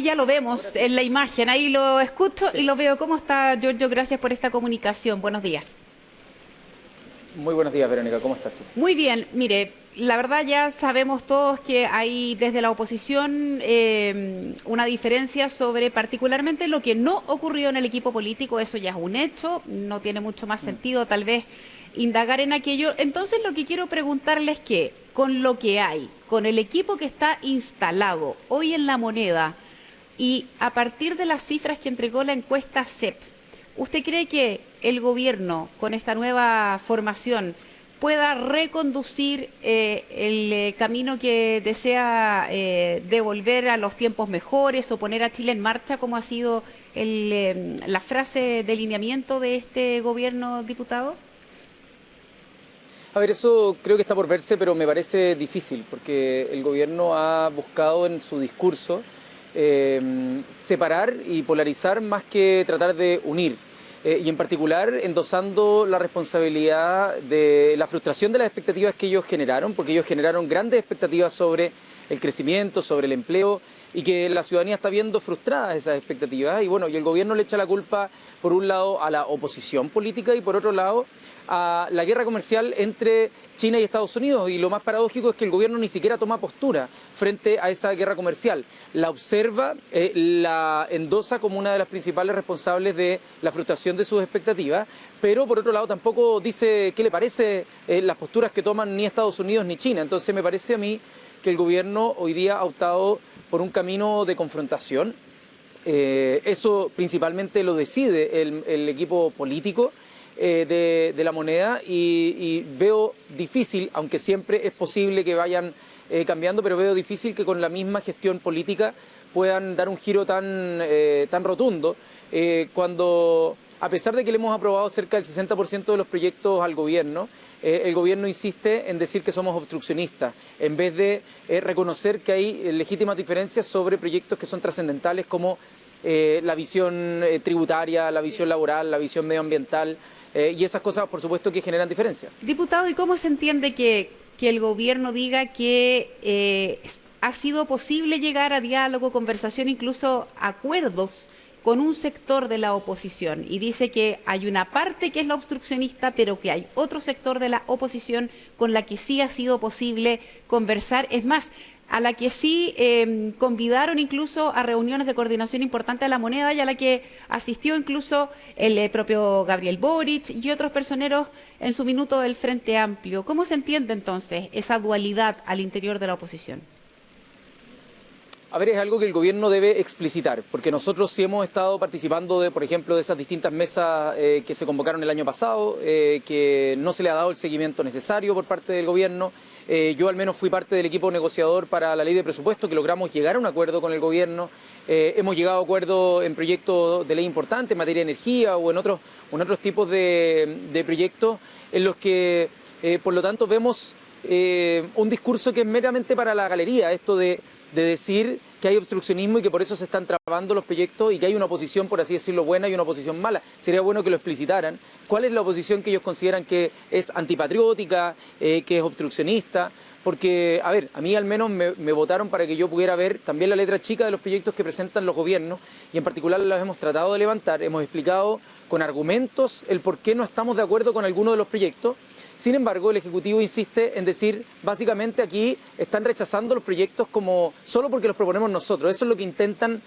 ya lo vemos en la imagen, ahí lo escucho y lo veo. ¿Cómo está, Giorgio? Gracias por esta comunicación. Buenos días. Muy buenos días, Verónica. ¿Cómo estás tú? Muy bien, mire, la verdad ya sabemos todos que hay desde la oposición una diferencia sobre particularmente lo que no ocurrió en el equipo político. Eso ya es un hecho, no tiene mucho más sentido tal vez indagar en aquello. Entonces lo que quiero preguntarles es que con lo que hay, con el equipo que está instalado hoy en La Moneda y a partir de las cifras que entregó la encuesta CEP, ¿usted cree que el gobierno con esta nueva formación pueda reconducir el camino que desea devolver a los tiempos mejores o poner a Chile en marcha, como ha sido la frase de lineamiento de este gobierno, diputado? A ver, eso creo que está por verse, pero me parece difícil, porque el gobierno ha buscado en su discurso separar y polarizar más que tratar de unir. Y en particular endosando la responsabilidad de la frustración de las expectativas que ellos generaron, porque ellos generaron grandes expectativas sobre el crecimiento, sobre el empleo, y que la ciudadanía está viendo frustradas esas expectativas. Y bueno, y el gobierno le echa la culpa, por un lado, a la oposición política y por otro lado, a la guerra comercial entre China y Estados Unidos. Y lo más paradójico es que el gobierno ni siquiera toma postura frente a esa guerra comercial. La observa, la endosa como una de las principales responsables de la frustración de sus expectativas, pero por otro lado tampoco dice qué le parece las posturas que toman ni Estados Unidos ni China. Entonces me parece a mí que el gobierno hoy día ha optado por un camino de confrontación. Eso principalmente lo decide el equipo político de La Moneda y veo difícil, aunque siempre es posible que vayan cambiando, pero veo difícil que con la misma gestión política puedan dar un giro tan rotundo cuando, a pesar de que le hemos aprobado cerca del 60% de los proyectos al gobierno, el gobierno insiste en decir que somos obstruccionistas, en vez de reconocer que hay legítimas diferencias sobre proyectos que son trascendentales como la visión tributaria, la visión laboral, la visión medioambiental, y esas cosas, por supuesto, que generan diferencias. Diputado, ¿y cómo se entiende que el gobierno diga que ha sido posible llegar a diálogo, conversación, incluso acuerdos con un sector de la oposición? Y dice que hay una parte que es la obstruccionista, pero que hay otro sector de la oposición con la que sí ha sido posible conversar. Es más, a la que sí convidaron incluso a reuniones de coordinación importante de La Moneda y a la que asistió incluso el propio Gabriel Boric y otros personeros en su minuto del Frente Amplio. ¿Cómo se entiende entonces esa dualidad al interior de la oposición? A ver, es algo que el gobierno debe explicitar, porque nosotros sí hemos estado participando de, por ejemplo, de esas distintas mesas que se convocaron el año pasado, que no se le ha dado el seguimiento necesario por parte del gobierno. Yo al menos fui parte del equipo negociador para la ley de presupuesto, que logramos llegar a un acuerdo con el gobierno. Hemos llegado a acuerdos en proyectos de ley importantes, en materia de energía o en otros tipos de proyectos en los que, por lo tanto, vemos un discurso que es meramente para la galería, esto de decir que hay obstruccionismo y que por eso se están trabando los proyectos y que hay una oposición, por así decirlo, buena y una oposición mala. Sería bueno que lo explicitaran. ¿Cuál es la oposición que ellos consideran que es antipatriótica, que es obstruccionista? Porque, a ver, a mí al menos me votaron para que yo pudiera ver también la letra chica de los proyectos que presentan los gobiernos y en particular los hemos tratado de levantar, hemos explicado con argumentos el por qué no estamos de acuerdo con alguno de los proyectos. Sin embargo, el Ejecutivo insiste en decir, básicamente aquí están rechazando los proyectos como solo porque los proponemos nosotros. Eso es lo que intentan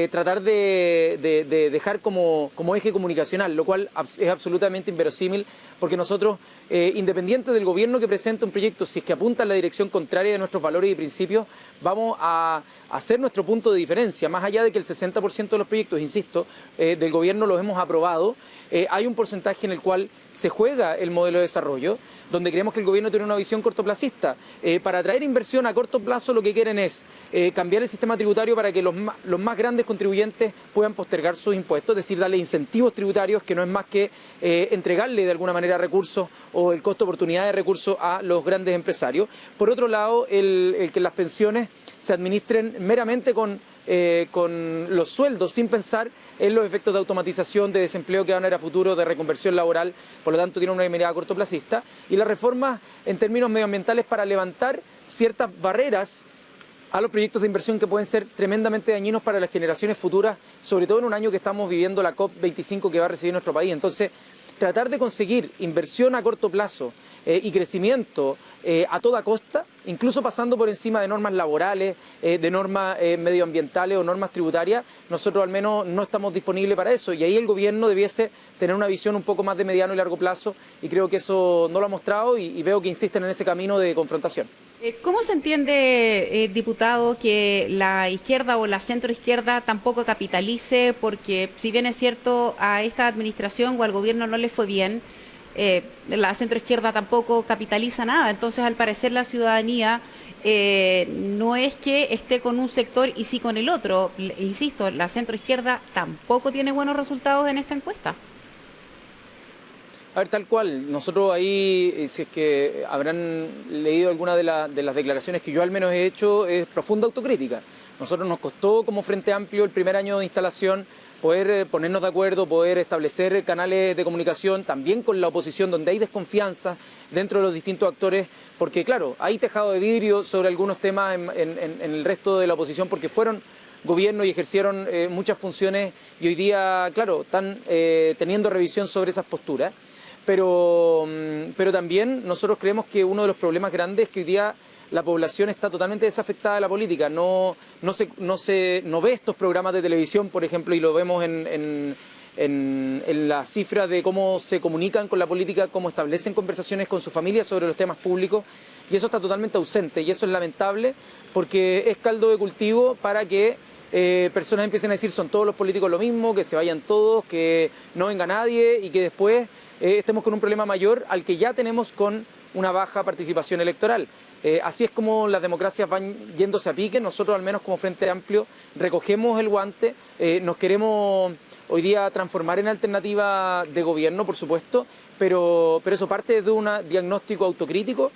tratar de dejar como eje comunicacional, lo cual es absolutamente inverosímil, porque nosotros, independiente del gobierno que presente un proyecto, si es que apunta en la dirección contraria de nuestros valores y principios, vamos a hacer nuestro punto de diferencia. Más allá de que el 60% de los proyectos, insisto, del gobierno los hemos aprobado, hay un porcentaje en el cual se juega el modelo de desarrollo, donde creemos que el gobierno tiene una visión cortoplacista. Para atraer inversión a corto plazo lo que quieren es cambiar el sistema tributario para que los más grandes contribuyentes puedan postergar sus impuestos, es decir, darle incentivos tributarios, que no es más que entregarle de alguna manera recursos o el costo de oportunidad de recursos a los grandes empresarios. Por otro lado, el que las pensiones se administren meramente con los sueldos, sin pensar en los efectos de automatización, de desempleo que van a haber a futuro, de reconversión laboral, por lo tanto tiene una mirada cortoplacista, y las reformas en términos medioambientales para levantar ciertas barreras a los proyectos de inversión que pueden ser tremendamente dañinos para las generaciones futuras, sobre todo en un año que estamos viviendo la COP25 que va a recibir nuestro país. Entonces, tratar de conseguir inversión a corto plazo y crecimiento a toda costa, incluso pasando por encima de normas laborales, de normas medioambientales o normas tributarias, nosotros al menos no estamos disponibles para eso, y ahí el gobierno debiese tener una visión un poco más de mediano y largo plazo, y creo que eso no lo ha mostrado, y veo que insisten en ese camino de confrontación. ¿Cómo se entiende, diputado, que la izquierda o la centroizquierda tampoco capitalice? Porque si bien es cierto, a esta administración o al gobierno no le fue bien, la centroizquierda tampoco capitaliza nada. Entonces, al parecer, la ciudadanía no es que esté con un sector y sí con el otro. Insisto, la centroizquierda tampoco tiene buenos resultados en esta encuesta. A ver, tal cual, nosotros ahí, si es que habrán leído alguna de las declaraciones que yo al menos he hecho, es profunda autocrítica. Nosotros nos costó como Frente Amplio el primer año de instalación poder ponernos de acuerdo, poder establecer canales de comunicación también con la oposición, donde hay desconfianza dentro de los distintos actores, porque claro, hay tejado de vidrio sobre algunos temas en el resto de la oposición, porque fueron gobierno y ejercieron muchas funciones, y hoy día, claro, están teniendo revisión sobre esas posturas. Pero también nosotros creemos que uno de los problemas grandes es que hoy día la población está totalmente desafectada de la política, no ve estos programas de televisión, por ejemplo, y lo vemos en la cifra de cómo se comunican con la política, cómo establecen conversaciones con su familia sobre los temas públicos, y eso está totalmente ausente, y eso es lamentable porque es caldo de cultivo para que personas empiecen a decir son todos los políticos lo mismo, que se vayan todos, que no venga nadie, y que después estemos con un problema mayor al que ya tenemos con una baja participación electoral. Así es como las democracias van yéndose a pique. Nosotros, al menos como Frente Amplio, recogemos el guante, nos queremos hoy día transformar en alternativa de gobierno, por supuesto, pero eso parte de un diagnóstico autocrítico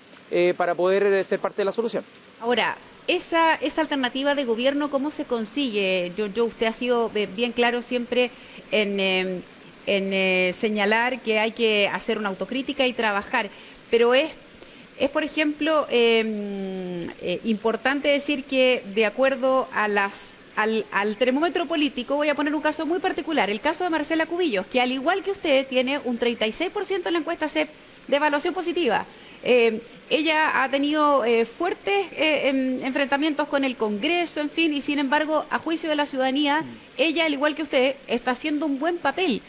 para poder ser parte de la solución. Ahora, esa alternativa de gobierno, ¿cómo se consigue? Usted ha sido bien claro siempre en señalar que hay que hacer una autocrítica y trabajar, pero es por ejemplo, importante decir que de acuerdo a al termómetro político, voy a poner un caso muy particular, el caso de Marcela Cubillos, que al igual que usted tiene un 36% en la encuesta CEP de evaluación positiva. Ella ha tenido fuertes enfrentamientos con el Congreso, en fin, y sin embargo, a juicio de la ciudadanía, ella, al igual que usted, está haciendo un buen papel.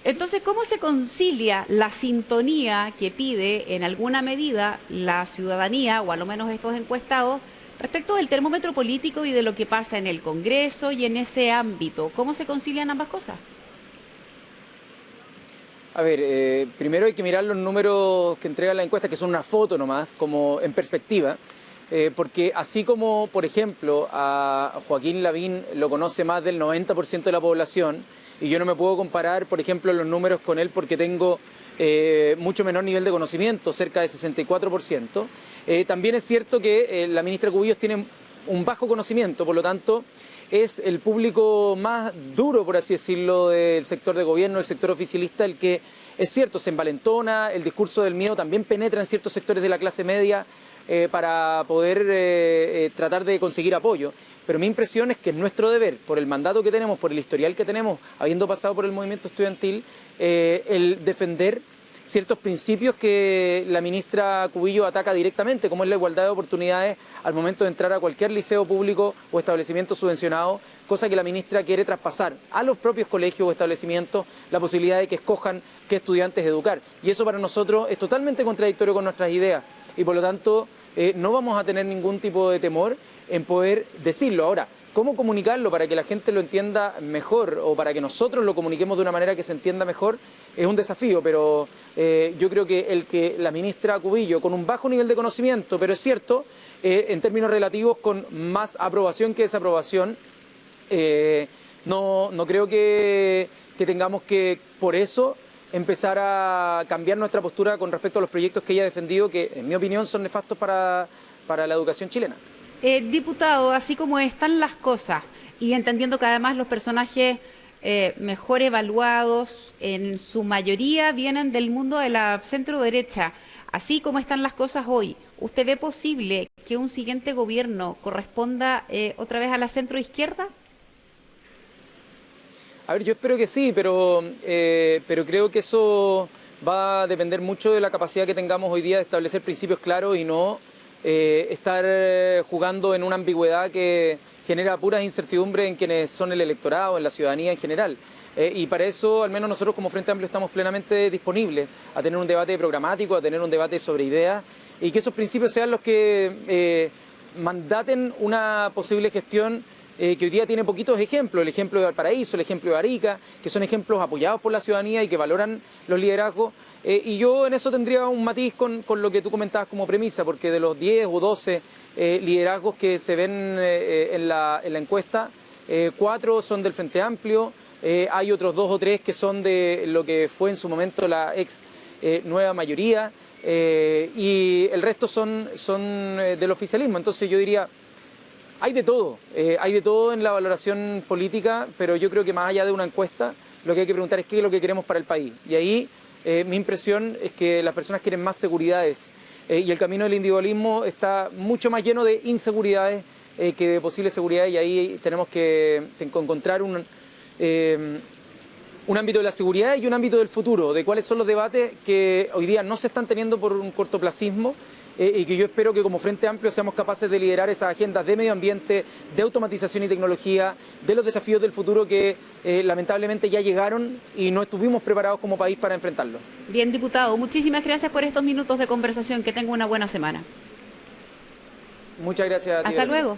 Entonces, ¿cómo se concilia la sintonía que pide en alguna medida la ciudadanía, o a lo menos estos encuestados, respecto del termómetro político y de lo que pasa en el Congreso y en ese ámbito? ¿Cómo se concilian ambas cosas? A ver, primero hay que mirar los números que entrega la encuesta, que son una foto nomás, como en perspectiva, porque así como, por ejemplo, a Joaquín Lavín lo conoce más del 90% de la población, y yo no me puedo comparar, por ejemplo, los números con él porque tengo mucho menor nivel de conocimiento, cerca de 64%. También es cierto que la ministra Cubillos tiene un bajo conocimiento, por lo tanto es el público más duro, por así decirlo, del sector de gobierno, del sector oficialista, el que, es cierto, se envalentona, el discurso del miedo también penetra en ciertos sectores de la clase media para poder tratar de conseguir apoyo. Pero mi impresión es que es nuestro deber, por el mandato que tenemos, por el historial que tenemos, habiendo pasado por el movimiento estudiantil, el defender ciertos principios que la ministra Cubillos ataca directamente, como es la igualdad de oportunidades al momento de entrar a cualquier liceo público o establecimiento subvencionado, cosa que la ministra quiere traspasar a los propios colegios o establecimientos la posibilidad de que escojan qué estudiantes educar. Y eso para nosotros es totalmente contradictorio con nuestras ideas, y por lo tanto no vamos a tener ningún tipo de temor en poder decirlo. Ahora, ¿cómo comunicarlo para que la gente lo entienda mejor o para que nosotros lo comuniquemos de una manera que se entienda mejor? Es un desafío, pero yo creo que la ministra Cubillos, con un bajo nivel de conocimiento, pero es cierto, en términos relativos, con más aprobación que desaprobación, no creo que tengamos que, por eso, empezar a cambiar nuestra postura con respecto a los proyectos que ella ha defendido, que en mi opinión son nefastos para la educación chilena. Diputado, así como están las cosas, y entendiendo que además los personajes mejor evaluados, en su mayoría vienen del mundo de la centro derecha, así como están las cosas hoy, ¿usted ve posible que un siguiente gobierno corresponda otra vez a la centroizquierda? A ver, yo espero que sí, pero creo que eso va a depender mucho de la capacidad que tengamos hoy día de establecer principios claros y no estar jugando en una ambigüedad que genera puras incertidumbres en quienes son el electorado, en la ciudadanía en general. Y para eso, al menos nosotros como Frente Amplio estamos plenamente disponibles a tener un debate programático, a tener un debate sobre ideas y que esos principios sean los que mandaten una posible gestión que hoy día tiene poquitos ejemplos, el ejemplo de Valparaíso, el ejemplo de Arica, que son ejemplos apoyados por la ciudadanía y que valoran los liderazgos. Y yo en eso tendría un matiz con lo que tú comentabas como premisa, porque de los 10 o 12 liderazgos que se ven en la encuesta, 4 son del Frente Amplio, hay otros 2 o 3 que son de lo que fue en su momento la ex nueva mayoría, y el resto son del oficialismo. Entonces yo diría, hay de todo en la valoración política, pero yo creo que más allá de una encuesta, lo que hay que preguntar es qué es lo que queremos para el país. Y ahí mi impresión es que las personas quieren más seguridades y el camino del individualismo está mucho más lleno de inseguridades que de posibles seguridades, y ahí tenemos que encontrar un ámbito de la seguridad y un ámbito del futuro, de cuáles son los debates que hoy día no se están teniendo por un cortoplacismo. Y que yo espero que como Frente Amplio seamos capaces de liderar esas agendas de medio ambiente, de automatización y tecnología, de los desafíos del futuro que lamentablemente ya llegaron y no estuvimos preparados como país para enfrentarlos. Bien, diputado, muchísimas gracias por estos minutos de conversación. Que tenga una buena semana. Muchas gracias a ti. Hasta luego.